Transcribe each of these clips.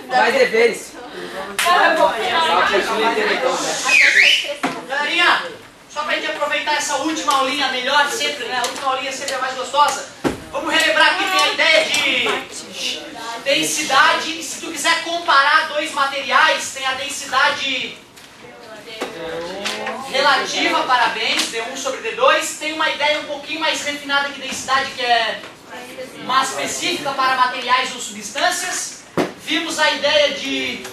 Mais deveres. Galerinha, só pra gente aproveitar essa última aulinha melhor sempre, né? A última aulinha sempre é mais gostosa. Vamos relembrar que tem a ideia de densidade. Se tu quiser comparar dois materiais, tem a densidade relativa, parabéns, D1 sobre D2. Tem uma ideia um pouquinho mais refinada que densidade, que é massa específica para materiais ou substâncias. Vimos a ideia de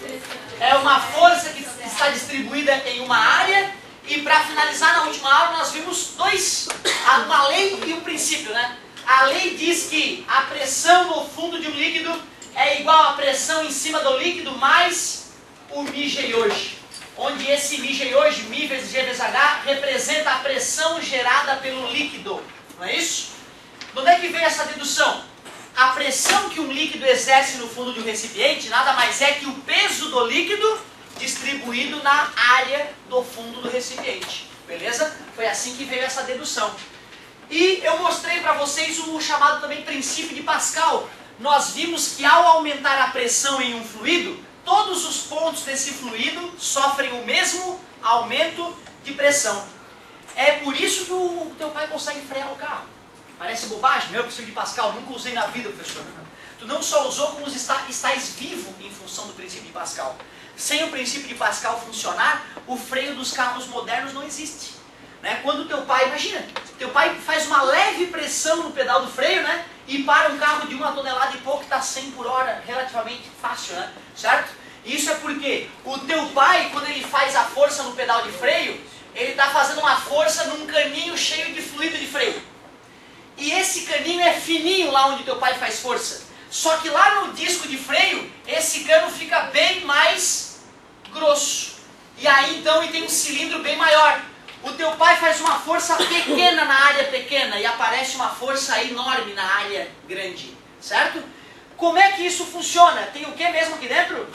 uma força que está distribuída em uma área. E para finalizar, na última aula, nós vimos uma lei e um princípio, né? A lei diz que a pressão no fundo de um líquido é igual à pressão em cima do líquido mais o μg hoje. Onde esse μg hoje, μ vezes g vezes h, representa a pressão gerada pelo líquido. Não é isso? De onde é que vem essa dedução? A pressão que um líquido exerce no fundo de um recipiente nada mais é que o peso do líquido distribuído na área do fundo do recipiente. Beleza? Foi assim que veio essa dedução. E eu mostrei para vocês o chamado também princípio de Pascal. Nós vimos que ao aumentar a pressão em um fluido, todos os pontos desse fluido sofrem o mesmo aumento de pressão. É por isso que o teu pai consegue frear o carro. Parece bobagem, meu princípio de Pascal, nunca usei na vida, professor. Tu não só usou, como estás vivo em função do princípio de Pascal. Sem o princípio de Pascal funcionar, o freio dos carros modernos não existe. Né? Quando teu pai, imagina, teu pai faz uma leve pressão no pedal do freio, né? E para um carro de 1 tonelada e pouco que está 100 por hora, relativamente fácil, né? Certo? Isso é porque o teu pai, quando ele faz a força no pedal de freio, ele está fazendo uma força num caninho cheio de fluido de freio. E esse caninho é fininho lá onde teu pai faz força. Só que lá no disco de freio, esse cano fica bem mais grosso. E aí então ele tem um cilindro bem maior. O teu pai faz uma força pequena na área pequena e aparece uma força enorme na área grande. Certo? Como é que isso funciona? Tem o que mesmo aqui dentro?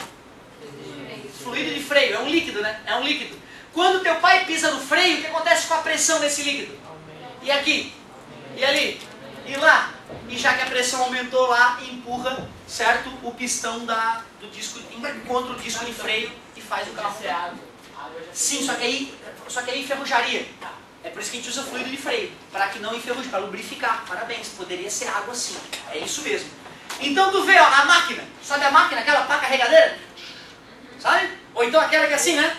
Fluido de freio. É um líquido, né? É um líquido. Quando teu pai pisa no freio, o que acontece com a pressão desse líquido? E aqui? E ali? E lá? E já que a pressão aumentou lá, empurra, certo? O pistão do disco, encontra o disco de freio e faz o carro. Sim, só que aí enferrujaria. É por isso que a gente usa fluido de freio, para que não enferruje, para lubrificar. Parabéns, poderia ser água sim. É isso mesmo. Então tu vê, ó, a máquina. Sabe a máquina, aquela pá carregadeira? Sabe? Ou então aquela que é assim, né?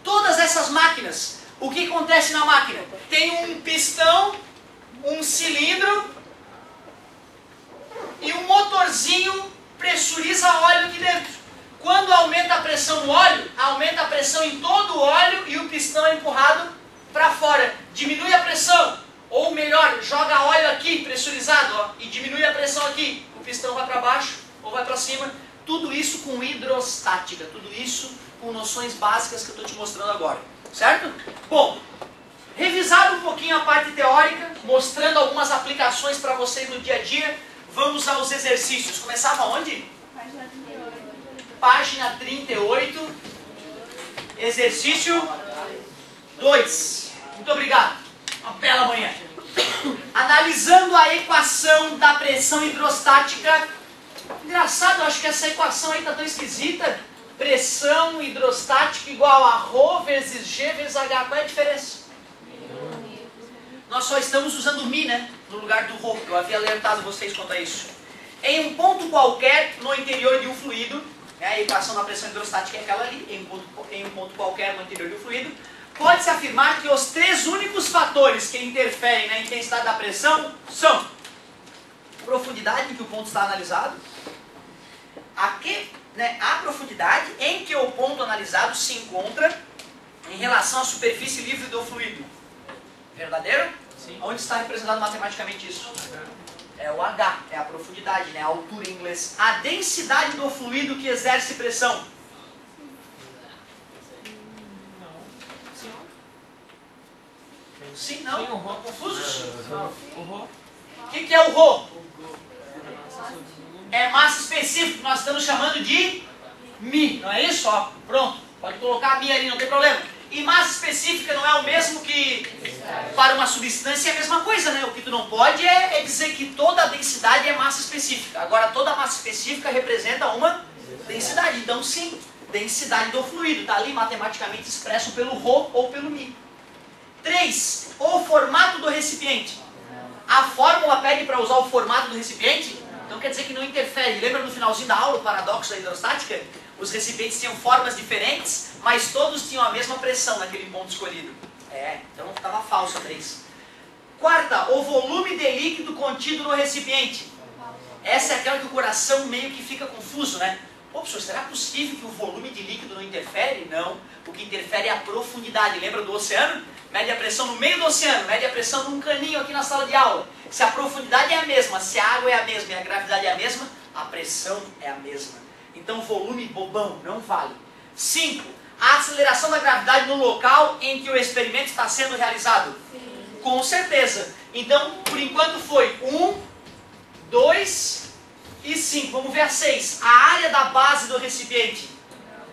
Todas essas máquinas, o que acontece na máquina? Tem um pistão, um cilindro e um motorzinho pressuriza óleo aqui dentro. Quando aumenta a pressão no óleo, aumenta a pressão em todo o óleo e o pistão é empurrado para fora. Diminui a pressão, ou melhor, joga óleo aqui pressurizado, ó, e diminui a pressão aqui. O pistão vai para baixo ou vai para cima. Tudo isso com hidrostática, tudo isso com noções básicas que eu estou te mostrando agora. Certo? Bom, revisado um pouquinho a parte teórica, mostrando algumas aplicações para vocês no dia a dia, vamos aos exercícios. Começava onde? Página 38, exercício 2. Muito obrigado. Uma bela manhã. Analisando a equação da pressão hidrostática. Engraçado, eu acho que essa equação aí está tão esquisita. Pressão hidrostática igual a ρ vezes G vezes H. Qual é a diferença? Nós só estamos usando mi, né? No lugar do ρ. Eu havia alertado vocês quanto a isso. Em um ponto qualquer no interior de um fluido, a equação da pressão hidrostática é aquela ali, em um ponto qualquer no interior do fluido, pode-se afirmar que os três únicos fatores que interferem na intensidade da pressão são a profundidade em que o ponto está analisado, a profundidade em que o ponto analisado se encontra em relação à superfície livre do fluido. Verdadeiro? Sim. Onde está representado matematicamente isso? É o H, é a profundidade, né? A altura em inglês. A densidade do fluido que exerce pressão. Sim, não? Confusos? O que é o ρ? É massa específica, nós estamos chamando de μ, não é isso? Ó, pronto, pode colocar μ ali, não tem problema. E massa específica não é o mesmo que para uma substância, é a mesma coisa, né? O que tu não pode é dizer que toda a densidade é massa específica. Agora, toda a massa específica representa uma Densidade. Então, sim, densidade do fluido. Está ali matematicamente expresso pelo ρ ou pelo μ. 3. O formato do recipiente. A fórmula pede para usar o formato do recipiente? Então quer dizer que não interfere. Lembra no finalzinho da aula, o paradoxo da hidrostática? Os recipientes tinham formas diferentes, mas todos tinham a mesma pressão naquele ponto escolhido. Então estava falso a 3. 4. O volume de líquido contido no recipiente. Essa é aquela que o coração meio que fica confuso, né? Pô, professor, será possível que o volume de líquido não interfere? Não. O que interfere é a profundidade. Lembra do oceano? Mede a pressão no meio do oceano, mede a pressão num caninho aqui na sala de aula. Se a profundidade é a mesma, se a água é a mesma e a gravidade é a mesma, a pressão é a mesma. Então volume bobão, não vale. 5. A aceleração da gravidade no local em que o experimento está sendo realizado. Sim. Com certeza. Então, por enquanto foi 1, 2 e 5. Vamos ver a 6. A área da base do recipiente.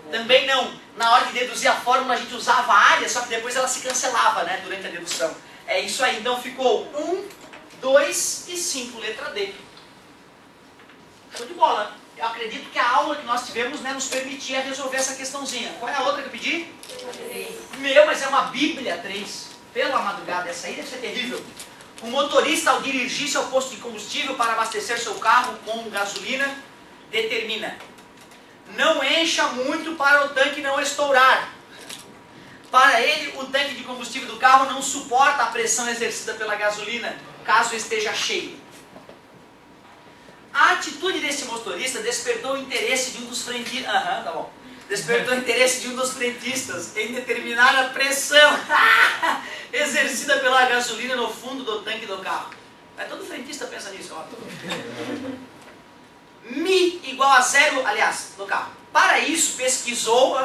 Também não. Na hora de deduzir a fórmula a gente usava a área, só que depois ela se cancelava, né, durante a dedução. É isso aí. Então ficou 1, 2 e 5. Letra D. Show de bola. Eu acredito que a aula que nós tivemos, né, nos permitia resolver essa questãozinha. Qual é a outra que eu pedi? 3. Meu, mas é uma Bíblia 3. Pela madrugada, essa aí deve ser terrível. O motorista, ao dirigir-se ao posto de combustível para abastecer seu carro com gasolina, determina: não encha muito para o tanque não estourar. Para ele, o tanque de combustível do carro não suporta a pressão exercida pela gasolina, caso esteja cheio. A atitude desse motorista despertou o interesse de um dos frentistas. Tá bom. Despertou o interesse de um dos frentistas em determinar a pressão exercida pela gasolina no fundo do tanque do carro. Mas todo frentista pensa nisso, ó. Mi igual a 0, aliás, no carro. Para isso, pesquisou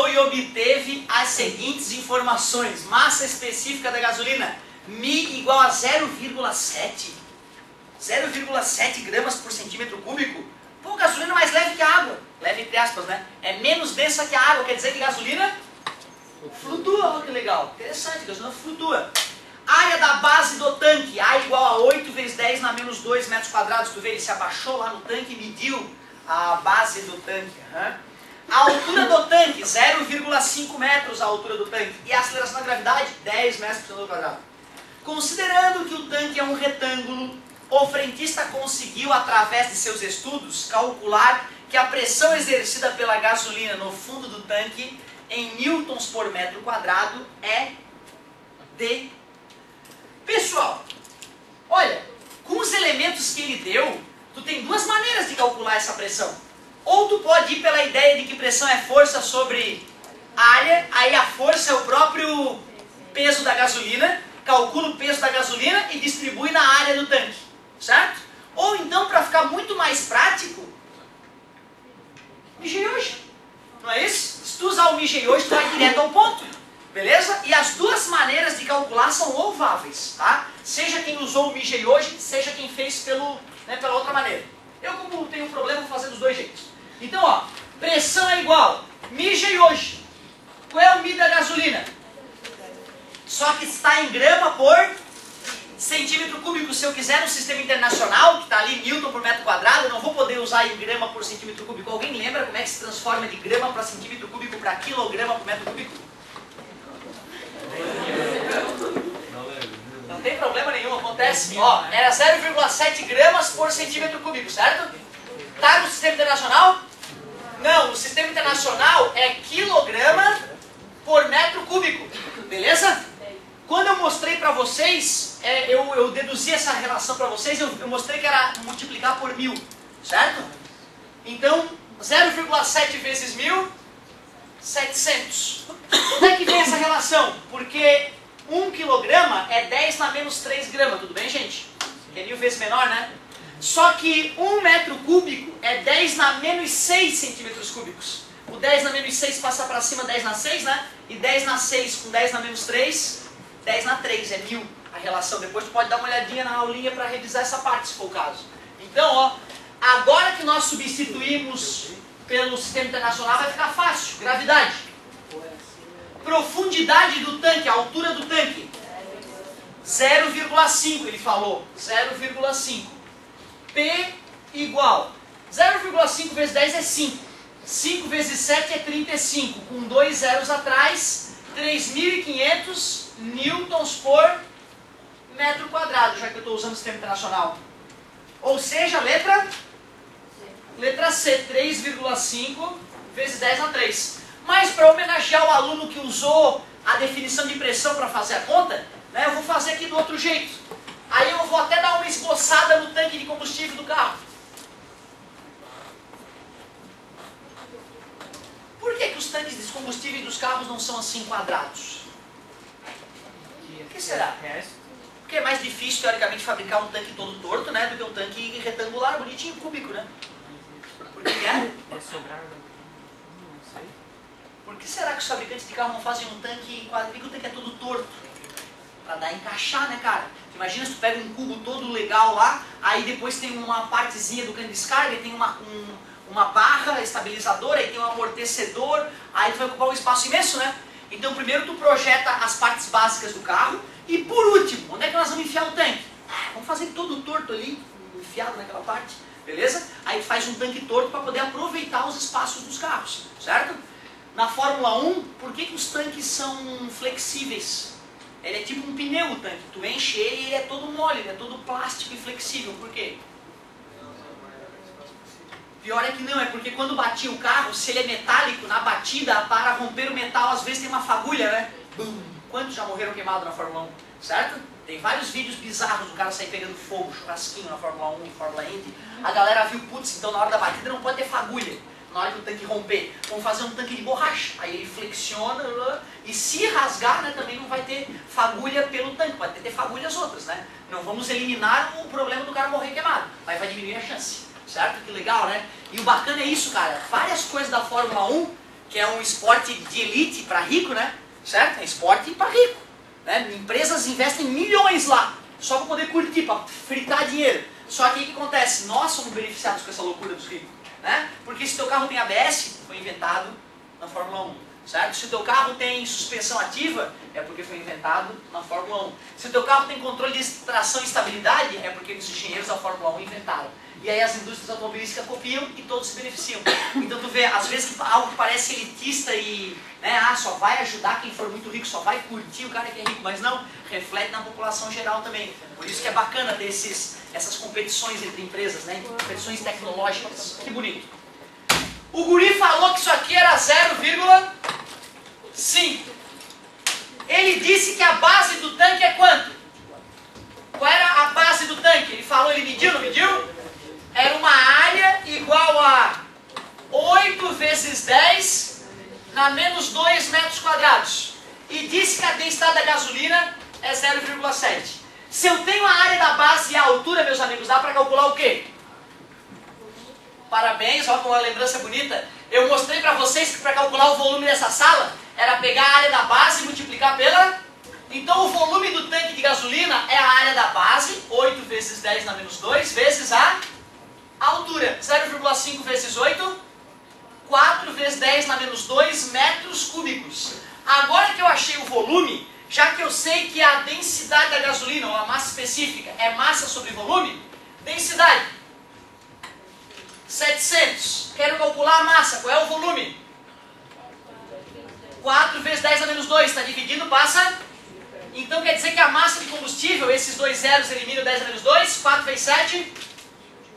e obteve as seguintes informações. Massa específica da gasolina. Mi igual a 0,7. 0,7 gramas por centímetro cúbico. Pô, gasolina mais leve que a água. Leve entre aspas, né? É menos densa que a água. Quer dizer que gasolina flutua. Olha que legal. Interessante, gasolina flutua. Área da base do tanque. A igual a 8 vezes 10 na menos 2 metros quadrados. Tu vê, ele se abaixou lá no tanque e mediu a base do tanque. A altura do tanque, 0,5 metros a altura do tanque. E a aceleração da gravidade, 10 metros por segundo quadrado. Considerando que o tanque é um retângulo, o frentista conseguiu, através de seus estudos, calcular que a pressão exercida pela gasolina no fundo do tanque, em newtons por metro quadrado, é de... Pessoal, olha, com os elementos que ele deu, tu tem duas maneiras de calcular essa pressão. Ou tu pode ir pela ideia de que pressão é força sobre área, aí a força é o próprio peso da gasolina, calcula o peso da gasolina e distribui na área do tanque, certo? Ou então, para ficar muito mais prático, mijei hoje, não é isso? Se tu usar o mijei hoje, tu vai direto ao ponto, beleza? E as duas maneiras de calcular são louváveis, tá? Seja quem usou o mijei hoje, seja quem fez pela outra maneira. Eu, como tenho um problema, vou fazer dos dois jeitos. Então, ó, pressão é igual, mijei hoje. Qual é o Mi da gasolina? Só que está em grama por centímetro cúbico. Se eu quiser no sistema internacional, que está ali Newton por metro quadrado, eu não vou poder usar em grama por centímetro cúbico. Alguém lembra como é que se transforma de grama para centímetro cúbico para quilograma por metro cúbico? Não tem problema nenhum, acontece. Ó, era 0,7 gramas por centímetro cúbico, certo? Tá no sistema internacional? Não, o sistema internacional é quilograma por metro cúbico, beleza? Quando eu mostrei para vocês, eu deduzi essa relação para vocês, eu mostrei que era multiplicar por 1000, certo? Então, 0,7 vezes 1000, 700. Onde é que vem essa relação? Porque 1 quilograma é 10 na menos 3 gramas, tudo bem, gente? Que é 1000 vezes menor, né? Só que 1 metro cúbico é 10 na menos 6 centímetros cúbicos. O 10 na menos 6 passa para cima 10 na 6, né? E 10 na 6 com 10 na menos 3, 10 na 3, é 1000 a relação. Depois tu pode dar uma olhadinha na aulinha para revisar essa parte, se for o caso. Então, ó, agora que nós substituímos pelo sistema internacional, vai ficar fácil. Gravidade. Profundidade do tanque, a altura do tanque. 0,5, ele falou. 0,5. P igual 0,5 vezes 10 é 5. 5 vezes 7 é 35. Com 2 zeros atrás, 3.500 newtons por metro quadrado, já que eu estou usando o sistema internacional. Ou seja, letra C, 3,5 vezes 10 na 3. Mas para homenagear o aluno que usou a definição de pressão para fazer a conta, né, eu vou fazer aqui do outro jeito. Aí eu vou até dar uma esboçada no tanque de combustível do carro. Por que os tanques de combustível dos carros não são assim quadrados? Por que será? Porque é mais difícil, teoricamente, fabricar um tanque todo torto, né, do que um tanque retangular, bonitinho, cúbico, né? Por que é? Por que será que os fabricantes de carro não fazem um tanque quadrado? Por que o tanque é todo torto? Para dar encaixar, né, cara? Imagina se tu pega um cubo todo legal lá, aí depois tem uma partezinha do cano de descarga, tem uma barra estabilizadora, aí tem um amortecedor, aí tu vai ocupar um espaço imenso, né? Então primeiro tu projeta as partes básicas do carro, e por último, onde é que nós vamos enfiar o tanque? Vamos fazer todo torto ali, enfiado naquela parte, beleza? Aí tu faz um tanque torto para poder aproveitar os espaços dos carros, certo? Na Fórmula 1, por que os tanques são flexíveis? Ele é tipo um pneu, o tanque. Tu enche ele e ele é todo mole, ele é todo plástico e flexível. Por quê? Pior é que não, é porque quando batia o carro, se ele é metálico, na batida, para romper o metal, às vezes tem uma fagulha, né? Bum! Quantos já morreram queimados na Fórmula 1? Certo? Tem vários vídeos bizarros do cara sair pegando fogo, churrasquinho na Fórmula 1 e Fórmula Indy. A galera viu, putz, então na hora da batida não pode ter fagulha. Na hora que o tanque romper, vamos fazer um tanque de borracha. Aí ele flexiona e se rasgar, né, também não vai ter fagulha pelo tanque, pode ter fagulhas outras, né? Não vamos eliminar o problema do cara morrer queimado, mas vai diminuir a chance, certo? Que legal, né? E o bacana é isso, cara, várias coisas da Fórmula 1, que é um esporte de elite para rico, né? Certo? É esporte para rico, né? Empresas investem milhões lá, só para poder curtir, para fritar dinheiro. Só que o que acontece? Nós somos beneficiados com essa loucura dos ricos. Né? Porque se o teu carro tem ABS, foi inventado na Fórmula 1, certo? Se o teu carro tem suspensão ativa, é porque foi inventado na Fórmula 1. Se o teu carro tem controle de tração e estabilidade, é porque os engenheiros da Fórmula 1 inventaram. E aí as indústrias automobilísticas copiam e todos se beneficiam. Então tu vê, às vezes algo que parece elitista e só vai ajudar quem for muito rico, só vai curtir o cara que é rico, mas não, reflete na população geral também. Por isso que é bacana ter essas competições entre empresas, né? Competições tecnológicas. Que bonito. O guri falou que isso aqui era 0,5. Ele disse que a base do tanque é quanto? Qual era a base do tanque? Ele falou, ele mediu, não mediu? Era uma área igual a 8 vezes 10 na menos 2 metros quadrados. E disse que a densidade da gasolina é 0,7. Se eu tenho a área da base e a altura, meus amigos, dá para calcular o quê? Parabéns, olha com uma lembrança bonita. Eu mostrei para vocês que para calcular o volume dessa sala, era pegar a área da base e multiplicar pela... Então o volume do tanque de gasolina é a área da base, 8 vezes 10 na menos 2, vezes a altura. 0,5 vezes 8, 4 vezes 10 na menos 2 metros cúbicos. Agora que eu achei o volume, já que eu sei que a densidade da gasolina, ou a massa específica, é massa sobre volume, densidade, 700. Quero calcular a massa, qual é o volume? 4 vezes 10 na menos 2, está dividindo, passa. Então quer dizer que a massa de combustível, esses dois zeros eliminam 10 na menos 2, 4 vezes 7,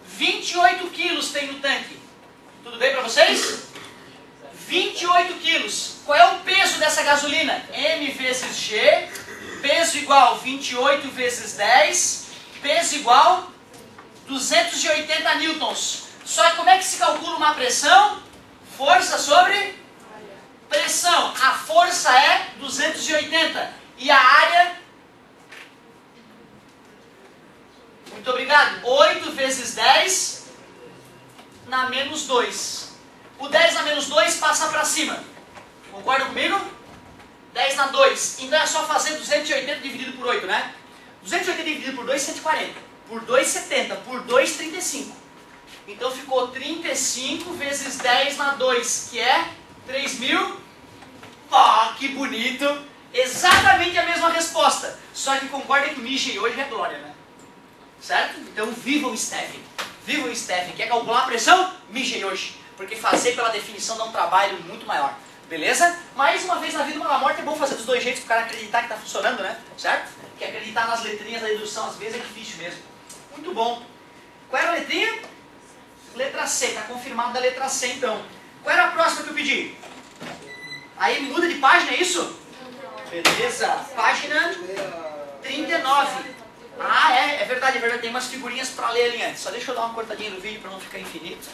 28 quilos tem no tanque. Tudo bem para vocês? 28 quilos. Qual é o peso dessa gasolina? M vezes G, peso igual 28 vezes 10, peso igual 280 newtons. Só que como é que se calcula uma pressão? Força sobre pressão. A força é 280 e a área, muito obrigado, 8 vezes 10 na menos 2. O 10 na menos 2 passa para cima. Concorda comigo? 10 na 2. Então é só fazer 280 dividido por 8, né? 280 dividido por 2, 140. Por 2, 70. Por 2, 35. Então ficou 35 vezes 10 na 2, que é 3.000. Oh, que bonito! Exatamente a mesma resposta. Só que concorda que o Michi hoje é glória, né? Certo? Então viva o Stevie. Viva o Stephen, quer calcular a pressão? Mije hoje, porque fazer pela definição dá um trabalho muito maior. Beleza? Mas uma vez na vida, uma na morte, é bom fazer dos dois jeitos para o cara acreditar que está funcionando, né? Certo? Porque acreditar nas letrinhas da dedução às vezes é difícil mesmo. Muito bom. Qual era a letrinha? Letra C, está confirmado da letra C então. Qual era a próxima que eu pedi? Aí muda de página, é isso? Beleza. Página 39. Ah, é verdade, tem umas figurinhas para ler ali antes. Só deixa eu dar uma cortadinha no vídeo para não ficar infinito.